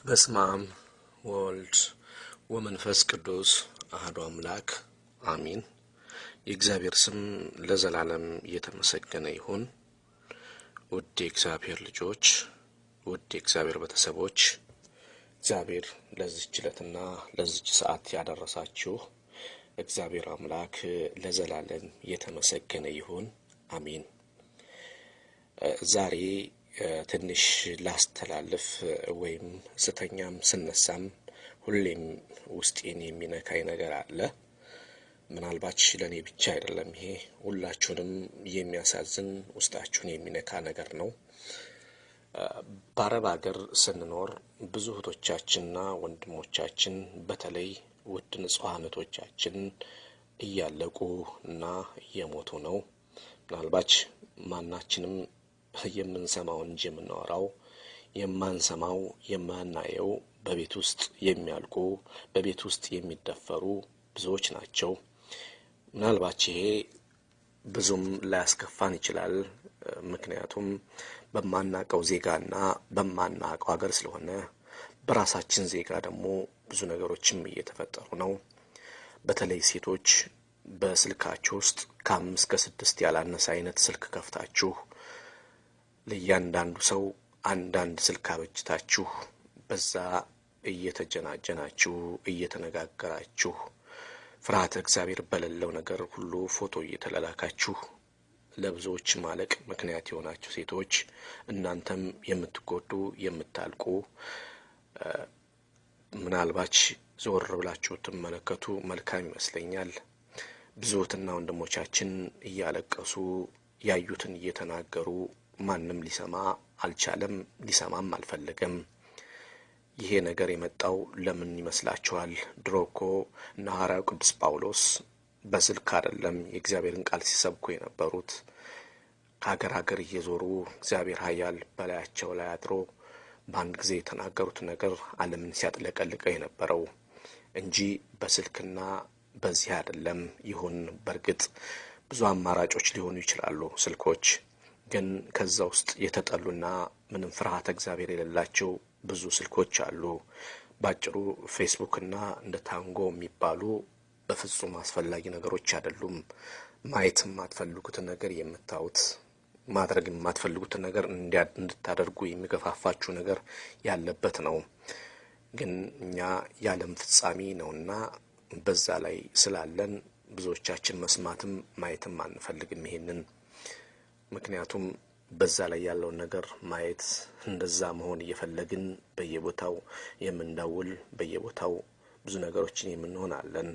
በስመ አብ ወወልድ ወመንፈስ ቅዱስ አሐዱ አምላክ አሜን። የእግዚአብሔር ስም ለዘላለም የተመሰገነ ይሁን። ውድ የእግዚአብሔር ልጆች፣ ውድ የእግዚአብሔር ቤተሰቦች፣ እግዚአብሔር ለዚህች ዕለትና ለዚህች ሰዓት ያደረሳችሁ እግዚአብሔር አምላክ ለዘላለም የተመሰገነ ይሁን አሜን። ዛሬ ትንሽ ላስተላልፍ ወይም ስተኛም ስነሳም ሁሌም ውስጤን የሚነካኝ ነገር አለ። ምናልባት ለኔ ብቻ አይደለም፣ ይሄ ሁላችሁንም የሚያሳዝን ውስጣችሁን የሚነካ ነገር ነው። በአረብ ሀገር ስንኖር ብዙ እህቶቻችንና ወንድሞቻችን በተለይ ውድ ንጹሐን እህቶቻችን እያለቁ እና እየሞቱ ነው። ምናልባት ማናችንም የምንሰማው እንጂ የምናወራው የማንሰማው የማናየው በቤት ውስጥ የሚያልቁ በቤት ውስጥ የሚደፈሩ ብዙዎች ናቸው። ምናልባት ይሄ ብዙም ላያስከፋን ይችላል። ምክንያቱም በማናቀው ዜጋና በማናቀው ሀገር ስለሆነ፣ በራሳችን ዜጋ ደግሞ ብዙ ነገሮችም እየተፈጠሩ ነው። በተለይ ሴቶች በስልካችሁ ውስጥ ከ5 እስከ 6 ያላነሰ አይነት ስልክ ከፍታችሁ ለእያንዳንዱ ሰው አንዳንድ ስልክ አበጅታችሁ በዛ እየተጀናጀናችሁ እየተነጋገራችሁ ፍርሃተ እግዚአብሔር በሌለው ነገር ሁሉ ፎቶ እየተላላካችሁ ለብዙዎች ማለቅ ምክንያት የሆናችሁ ሴቶች፣ እናንተም የምትጎዱ የምታልቁ፣ ምናልባት ዞር ብላችሁ ትመለከቱ መልካም ይመስለኛል። ብዙ እህትና ወንድሞቻችን እያለቀሱ ያዩትን እየተናገሩ ማንም ሊሰማ አልቻለም፣ ሊሰማም አልፈለገም። ይሄ ነገር የመጣው ለምን ይመስላችኋል? ድሮ እኮ እነ ሐዋርያው ቅዱስ ጳውሎስ በስልክ አይደለም የእግዚአብሔርን ቃል ሲሰብኩ የነበሩት። ከሀገር ሀገር እየዞሩ እግዚአብሔር ኃያል በላያቸው ላይ አድሮ በአንድ ጊዜ የተናገሩት ነገር ዓለምን ሲያጥለቀልቀው የነበረው እንጂ በስልክና በዚህ አይደለም። ይሁን በእርግጥ ብዙ አማራጮች ሊሆኑ ይችላሉ ስልኮች፣ ግን ከዛ ውስጥ የተጠሉና ምንም ፍርሃተ እግዚአብሔር የሌላቸው ብዙ ስልኮች አሉ። ባጭሩ ፌስቡክ እና እንደ ታንጎ የሚባሉ በፍጹም አስፈላጊ ነገሮች አይደሉም። ማየት የማትፈልጉትን ነገር የምታዩት፣ ማድረግ የማትፈልጉትን ነገር እንድታደርጉ የሚገፋፋችሁ ነገር ያለበት ነው። ግን እኛ የዓለም ፍጻሜ ነውና በዛ ላይ ስላለን ብዙዎቻችን መስማትም ማየትም አንፈልግም ይሄንን። ምክንያቱም በዛ ላይ ያለውን ነገር ማየት እንደዛ መሆን እየፈለግን በየቦታው የምንደውል በየቦታው ብዙ ነገሮችን የምንሆን አለን።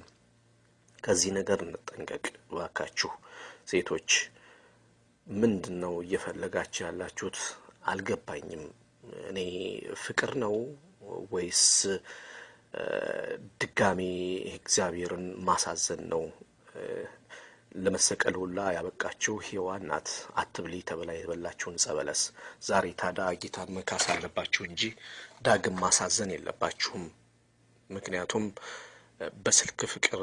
ከዚህ ነገር እንጠንቀቅ እባካችሁ ሴቶች። ምንድነው እየፈለጋችሁ ያላችሁት? አልገባኝም። እኔ ፍቅር ነው ወይስ ድጋሚ እግዚአብሔርን ማሳዘን ነው? ለመሰቀል ሁላ ያበቃችሁ ሔዋን ናት። አትብሊ ተብላ የበላችሁን ዕፀ በለስ ዛሬ ታዲያ ጌታን መካስ አለባችሁ እንጂ ዳግም ማሳዘን የለባችሁም። ምክንያቱም በስልክ ፍቅር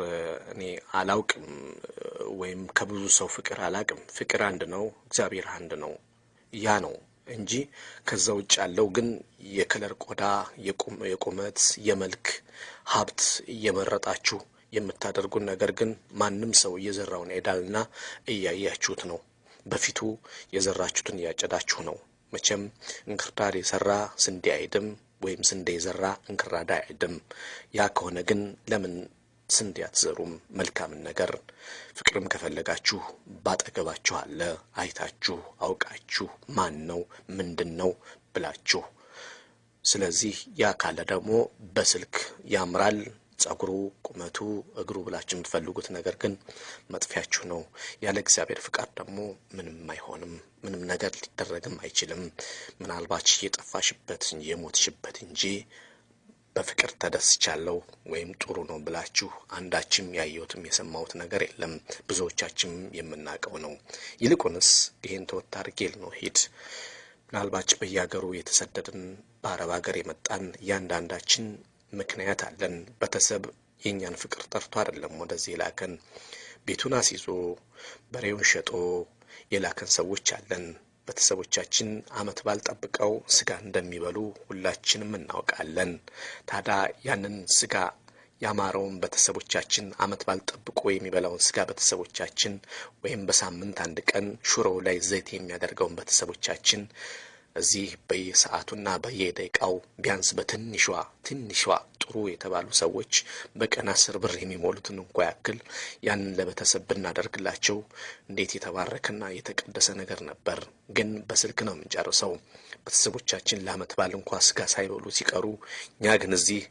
እኔ አላውቅም፣ ወይም ከብዙ ሰው ፍቅር አላውቅም። ፍቅር አንድ ነው፣ እግዚአብሔር አንድ ነው። ያ ነው እንጂ ከዛ ውጭ ያለው ግን የከለር ቆዳ፣ የቁመት፣ የመልክ ሀብት እየመረጣችሁ የምታደርጉን ነገር ግን ማንም ሰው እየዘራውን ያጭዳልና እያያችሁት ነው። በፊቱ የዘራችሁትን እያጨዳችሁ ነው። መቼም እንክርዳድ የሰራ ስንዴ አይድም፣ ወይም ስንዴ የዘራ እንክርዳድ አይድም። ያ ከሆነ ግን ለምን ስንዴ አትዘሩም? መልካምን ነገር ፍቅርም ከፈለጋችሁ ባጠገባችሁ አለ። አይታችሁ አውቃችሁ ማን ነው ምንድን ነው ብላችሁ። ስለዚህ ያ ካለ ደግሞ በስልክ ያምራል ጸጉሩ፣ ቁመቱ፣ እግሩ ብላችሁ የምትፈልጉት ነገር ግን መጥፊያችሁ ነው። ያለ እግዚአብሔር ፍቃድ ደግሞ ምንም አይሆንም። ምንም ነገር ሊደረግም አይችልም። ምናልባት የጠፋሽበት የሞትሽበት እንጂ በፍቅር ተደስቻለሁ ወይም ጥሩ ነው ብላችሁ አንዳችም ያየሁትም የሰማሁት ነገር የለም። ብዙዎቻችን የምናውቀው ነው። ይልቁንስ ይሄን ተወት አድርጌ ነው ሂድ። ምናልባት በየሀገሩ የተሰደድን በአረብ ሀገር የመጣን እያንዳንዳችን ምክንያት አለን። ቤተሰብ የኛን ፍቅር ጠርቶ አይደለም ወደዚህ የላከን። ቤቱን አስይዞ በሬውን ሸጦ የላከን ሰዎች አለን። ቤተሰቦቻችን ዓመት በዓል ጠብቀው ስጋ እንደሚበሉ ሁላችንም እናውቃለን። ታዲያ ያንን ስጋ ያማረውን ቤተሰቦቻችን ዓመት በዓል ጠብቆ የሚበላውን ስጋ ቤተሰቦቻችን ወይም በሳምንት አንድ ቀን ሽሮው ላይ ዘይት የሚያደርገውን ቤተሰቦቻችን እዚህ በየሰዓቱና በየደቂቃው ቢያንስ በትንሿ ጥሩ የተባሉ ሰዎች በቀን 10 ብር የሚሞሉትን እንኳ ያክል ያንን ለቤተሰብ ብናደርግላቸው እንዴት የተባረከና የተቀደሰ ነገር ነበር። ግን በስልክ ነው የምንጨርሰው። ቤተሰቦቻችን ለዓመት በዓል እንኳ ስጋ ሳይበሉ ሲቀሩ እኛ ግን እዚህ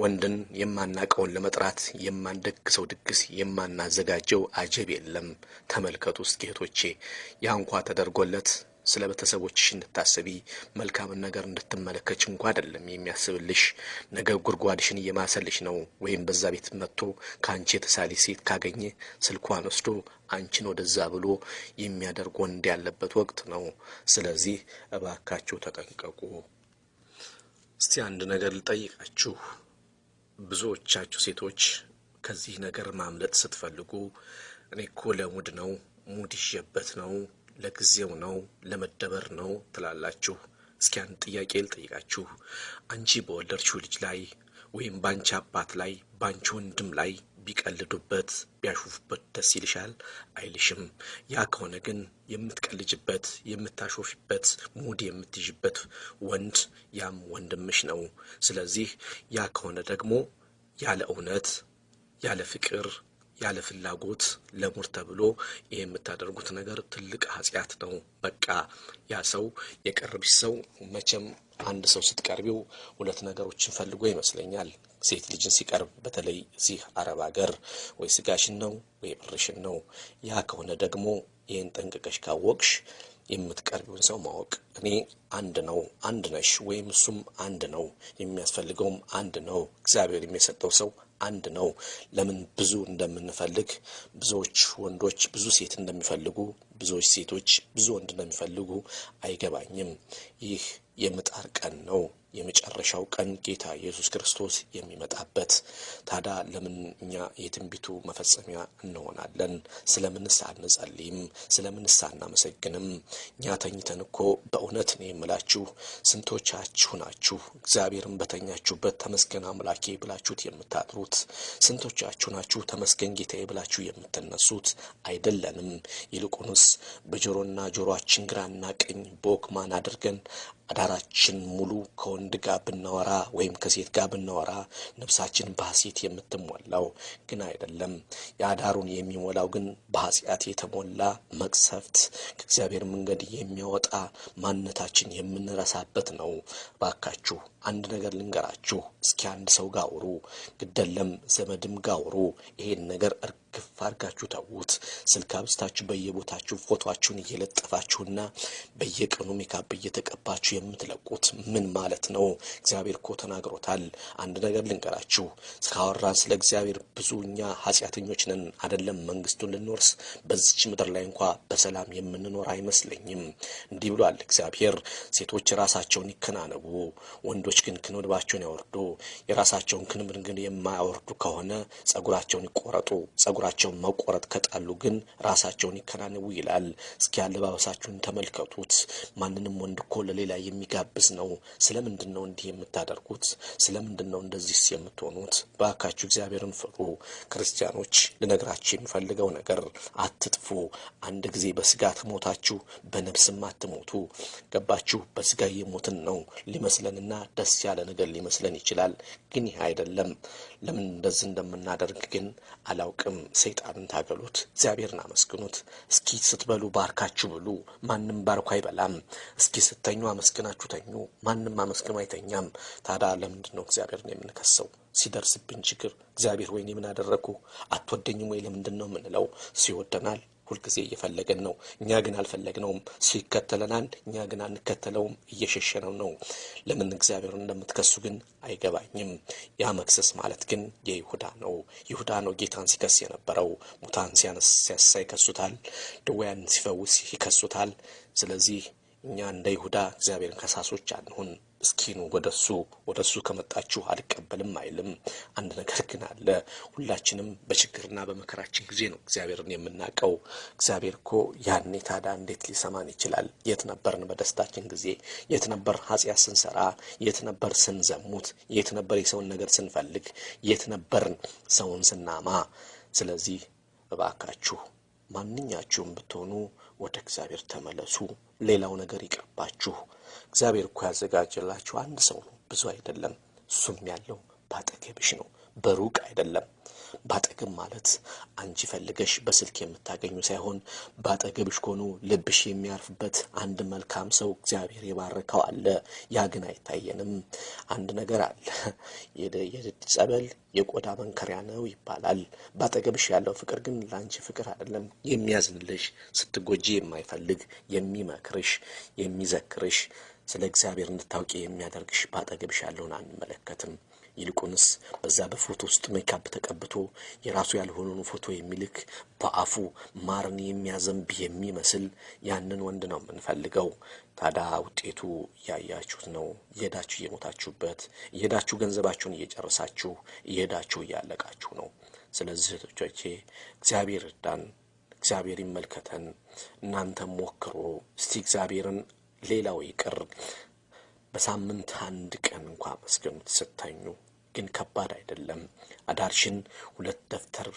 ወንድን የማናቀውን ለመጥራት የማንደግሰው ድግስ የማናዘጋጀው አጀብ የለም። ተመልከቱ እስኪ እህቶቼ፣ ያ እንኳ ተደርጎለት ስለ ቤተሰቦችሽ እንድታስቢ መልካምን ነገር እንድትመለከች እንኳ አይደለም የሚያስብልሽ። ነገ ጉድጓድሽን እየማሰልሽ ነው። ወይም በዛ ቤት መጥቶ ከአንቺ የተሳለ ሴት ካገኘ ስልኳን ወስዶ አንቺን ወደዛ ብሎ የሚያደርግ ወንድ ያለበት ወቅት ነው። ስለዚህ እባካችሁ ተጠንቀቁ። እስቲ አንድ ነገር ልጠይቃችሁ። ብዙዎቻችሁ ሴቶች ከዚህ ነገር ማምለጥ ስትፈልጉ እኔ እኮ ለሙድ ነው፣ ሙድ ይዤበት ነው፣ ለጊዜው ነው፣ ለመደበር ነው ትላላችሁ። እስኪ አንድ ጥያቄ ልጠይቃችሁ። አንቺ በወለድሽው ልጅ ላይ ወይም ባንቺ አባት ላይ ባንቺ ወንድም ላይ ቢቀልዱበት ቢያሾፉበት ደስ ይልሻል? አይልሽም። ያ ከሆነ ግን የምትቀልጅበት የምታሾፊበት ሙድ የምትይዥበት ወንድ ያም ወንድምሽ ነው። ስለዚህ ያ ከሆነ ደግሞ ያለ እውነት ያለ ፍቅር ያለ ፍላጎት ለሙድ ተብሎ ይሄ የምታደርጉት ነገር ትልቅ ኃጢአት ነው። በቃ ያ ሰው የቀረብሽ ሰው መቼም አንድ ሰው ስትቀርቢው ሁለት ነገሮችን ፈልጎ ይመስለኛል። ሴት ልጅን ሲቀርብ በተለይ እዚህ አረብ ሀገር ወይ ስጋሽን ነው ወይ ብርሽን ነው። ያ ከሆነ ደግሞ ይህን ጠንቅቀሽ ካወቅሽ የምትቀርቢውን ሰው ማወቅ። እኔ አንድ ነው አንድ ነሽ ወይም እሱም አንድ ነው፣ የሚያስፈልገውም አንድ ነው። እግዚአብሔር የሚሰጠው ሰው አንድ ነው። ለምን ብዙ እንደምንፈልግ ብዙዎች ወንዶች ብዙ ሴት እንደሚፈልጉ ብዙዎች ሴቶች ብዙ ወንድ እንደሚፈልጉ አይገባኝም። ይህ የምጣር ቀን ነው፣ የመጨረሻው ቀን ጌታ ኢየሱስ ክርስቶስ የሚመጣበት። ታዲያ ለምን እኛ የትንቢቱ መፈጸሚያ እንሆናለን? ስለምንስ አንጸልይም? ስለምንስ አናመሰግንም? እኛ ተኝተን እኮ በእውነት ነው የምላችሁ ስንቶቻችሁ ናችሁ እግዚአብሔርን በተኛችሁበት ተመስገን አምላኬ ብላችሁት የምታድሩት? ስንቶቻችሁ ናችሁ ተመስገን ጌታዬ ብላችሁ የምትነሱት? አይደለንም። ይልቁንስ በጆሮና ጆሮአችን ግራና ቀኝ በወክማን አድርገን አዳራችን ሙሉ ከወንድ ጋር ብናወራ ወይም ከሴት ጋር ብናወራ ነፍሳችን በሐሴት የምትሞላው ግን አይደለም። የአዳሩን የሚሞላው ግን በኃጢአት የተሞላ መቅሰፍት ከእግዚአብሔር መንገድ የሚያወጣ ማንነታችን የምንረሳበት ነው። ባካችሁ አንድ ነገር ልንገራችሁ። እስኪ አንድ ሰው ጋር አውሩ፣ ግደለም ዘመድም ጋር አውሩ። ይሄን ነገር እርግፍ አድርጋችሁ ተዉት። ስልክ አብዝታችሁ በየቦታችሁ ፎቶአችሁን እየለጠፋችሁና በየቀኑ ሜካፕ እየተቀባችሁ የምትለቁት ምን ማለት ነው? እግዚአብሔር እኮ ተናግሮታል። አንድ ነገር ልንገራችሁ። እስካወራን ስለ እግዚአብሔር ብዙ እኛ ኃጢአተኞች ነን። አይደለም መንግስቱን ልንወርስ በዚች ምድር ላይ እንኳ በሰላም የምንኖር አይመስለኝም። እንዲህ ብሏል እግዚአብሔር፣ ሴቶች ራሳቸውን ይከናነቡ፣ ወንዶች ግን ክንብንባቸውን ያወርዱ። የራሳቸውን ክንብን ግን የማያወርዱ ከሆነ ጸጉራቸውን ይቆረጡ። ጸጉራቸውን መቆረጥ ከጣሉ ግን ራሳቸውን ይከናነቡ ይላል። እስኪ አለባበሳችሁን ተመልከቱት። ማንንም ወንድ እኮ ለሌላ የሚጋብዝ ነው። ስለምንድን ነው እንዲህ የምታደርጉት? ስለምንድን ነው እንደዚህስ የምትሆኑት? ባካችሁ እግዚአብሔርን ፍሩ። ክርስቲያኖች ልነግራችሁ የሚፈልገው ነገር አትጥፉ። አንድ ጊዜ በስጋ ትሞታችሁ በነፍስም አትሞቱ። ገባችሁ? በስጋ እየሞትን ነው ሊመስለንና ደስ ያለ ነገር ሊመስለን ይችላል። ግን ይህ አይደለም። ለምን እንደዚህ እንደምናደርግ ግን አላውቅም። ሰይጣንን ታገሉት፣ እግዚአብሔርን አመስግኑት። እስኪ ስትበሉ ባርካችሁ ብሉ፣ ማንም ባርኮ አይበላም። እስኪ ስተኙ አመስግናችሁ ተኙ፣ ማንም አመስግኖ አይተኛም። ታዲያ ለምንድን ነው እግዚአብሔርን የምንከሰው? ሲደርስብን ችግር እግዚአብሔር ወይኔ ምን አደረኩ አትወደኝም ወይ ለምንድን ነው የምንለው? ሲወደናል ሁልጊዜ እየፈለገን ነው። እኛ ግን አልፈለግነውም። ሲከተለናል፣ እኛ ግን አንከተለውም፣ እየሸሸነው ነው። ለምን እግዚአብሔር እንደምትከሱ ግን አይገባኝም። ያ መክሰስ ማለት ግን የይሁዳ ነው። ይሁዳ ነው ጌታን ሲከስ የነበረው። ሙታን ሲያነሳ ይከሱታል፣ ድውያን ሲፈውስ ይከሱታል። ስለዚህ እኛ እንደ ይሁዳ እግዚአብሔርን ከሳሶች አንሁን። እስኪኑ ወደሱ ከመጣችሁ አልቀበልም አይልም። አንድ ነገር ግን አለ። ሁላችንም በችግርና በመከራችን ጊዜ ነው እግዚአብሔርን የምናውቀው። እግዚአብሔር እኮ ያኔ ታዲያ እንዴት ሊሰማን ይችላል? የት ነበርን በደስታችን ጊዜ? የት ነበር ኃጢአት ስንሰራ? የት ነበር ስንዘሙት? የት ነበር የሰውን ነገር ስንፈልግ? የት ነበርን ሰውን ስናማ? ስለዚህ እባካችሁ ማንኛችሁም ብትሆኑ ወደ እግዚአብሔር ተመለሱ። ሌላው ነገር ይቅርባችሁ። እግዚአብሔር እኮ ያዘጋጀላችሁ አንድ ሰው ነው፣ ብዙ አይደለም። እሱም ያለው ባጠገብሽ ነው፣ በሩቅ አይደለም። ባጠገብ ማለት አንቺ ፈልገሽ በስልክ የምታገኙ ሳይሆን ባጠገብሽ ሆኖ ልብሽ የሚያርፍበት አንድ መልካም ሰው እግዚአብሔር የባረከው አለ። ያ ግን አይታየንም። አንድ ነገር አለ። ጸበል የቆዳ መንከሪያ ነው ይባላል። ባጠገብሽ ያለው ፍቅር ግን ላንቺ ፍቅር አይደለም። የሚያዝንልሽ፣ ስትጎጂ የማይፈልግ፣ የሚመክርሽ፣ የሚዘክርሽ፣ ስለ እግዚአብሔር እንድታውቂ የሚያደርግሽ ባጠገብሽ ያለውን አንመለከትም። ይልቁንስ በዛ በፎቶ ውስጥ ሜካፕ ተቀብቶ የራሱ ያልሆነውን ፎቶ የሚልክ በአፉ ማርን የሚያዘንብ የሚመስል ያንን ወንድ ነው የምንፈልገው። ታዲያ ውጤቱ ያያችሁት ነው። እየሄዳችሁ እየሞታችሁበት፣ እየሄዳችሁ ገንዘባችሁን እየጨረሳችሁ፣ እየሄዳችሁ እያለቃችሁ ነው። ስለዚህ እህቶቼ እግዚአብሔር እርዳን፣ እግዚአብሔር ይመልከተን። እናንተም ሞክሮ እስቲ እግዚአብሔርን። ሌላው ይቅር በሳምንት አንድ ቀን እንኳን መስገኑት ስተኙ ግን ከባድ አይደለም። አዳርሽን 2 ደብተር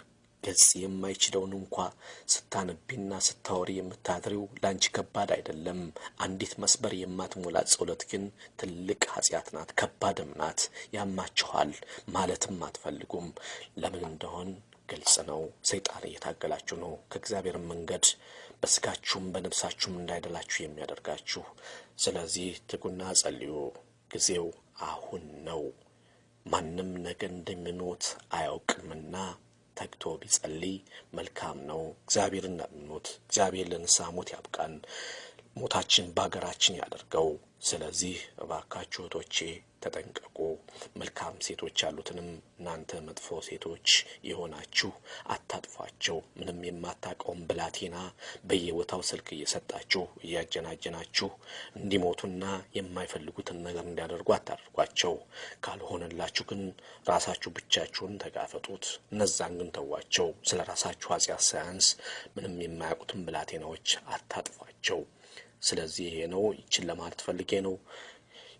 ገጽ የማይችለውን እንኳን ስታነቢና ስታወሪ የምታድሪው ላንቺ ከባድ አይደለም። አንዲት መስበር የማትሞላ ጸሎት ግን ትልቅ ኃጢአት ናት፣ ከባድም ናት። ያማችኋል ማለትም አትፈልጉም። ለምን እንደሆን ግልጽ ነው። ሰይጣን እየታገላችሁ ነው ከእግዚአብሔር መንገድ በስጋችሁም በነፍሳችሁም እንዳይደላችሁ የሚያደርጋችሁ። ስለዚህ ትጉና ጸልዩ። ጊዜው አሁን ነው። ማንም ነገ እንደሚሞት አያውቅምና ተግቶ ቢጸልይ መልካም ነው። እግዚአብሔርን ለምኑት። እግዚአብሔር ለንስሐ ሞት ያብቃን፣ ሞታችን በአገራችን ያደርገው። ስለዚህ እባካችሁ እህቶቼ ተጠንቀቁ። መልካም ሴቶች ያሉትንም እናንተ መጥፎ ሴቶች የሆናችሁ አታጥፏቸው። ምንም የማታውቀውን ብላቴና በየቦታው ስልክ እየሰጣችሁ እያጀናጀናችሁ እንዲሞቱና የማይፈልጉትን ነገር እንዲያደርጉ አታድርጓቸው። ካልሆነላችሁ ግን ራሳችሁ ብቻችሁን ተጋፈጡት። እነዛን ግን ተዋቸው። ስለ ራሳችሁ ኃጢአት ሳያንስ ምንም የማያውቁትን ብላቴናዎች አታጥፏቸው። ስለዚህ ይሄ ነው። ይችን ለማለት ፈልጌ ነው።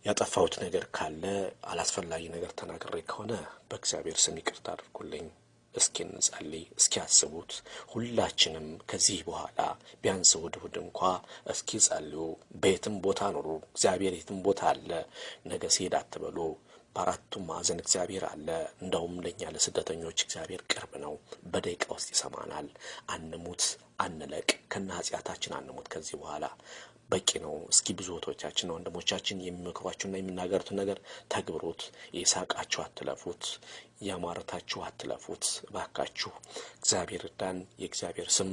ያጠፋሁት ነገር ካለ አላስፈላጊ ነገር ተናግሬ ከሆነ በእግዚአብሔር ስም ይቅርታ አድርጉልኝ። እስኪ እንጸልይ። እስኪ አስቡት። ሁላችንም ከዚህ በኋላ ቢያንስ እሑድ እንኳ እስኪ ጸልዩ። በየትም ቦታ ኑሩ። እግዚአብሔር የትም ቦታ አለ። ነገ ሲሄድ አትበሉ። በአራቱም ማዕዘን እግዚአብሔር አለ። እንደውም ለኛ ለስደተኞች እግዚአብሔር ቅርብ ነው። በደቂቃ ውስጥ ይሰማናል። አንሙት፣ አንለቅ፣ ከነ ኃጢአታችን አንሙት። ከዚህ በኋላ በቂ ነው። እስኪ ብዙ እህቶቻችን ወንድሞቻችን የሚመክሯችሁና የሚናገሩትን ነገር ተግብሩት። የሳቃችሁ አትለፉት፣ ያማረታችሁ አትለፉት። ባካችሁ እግዚአብሔር እርዳን። የእግዚአብሔር ስም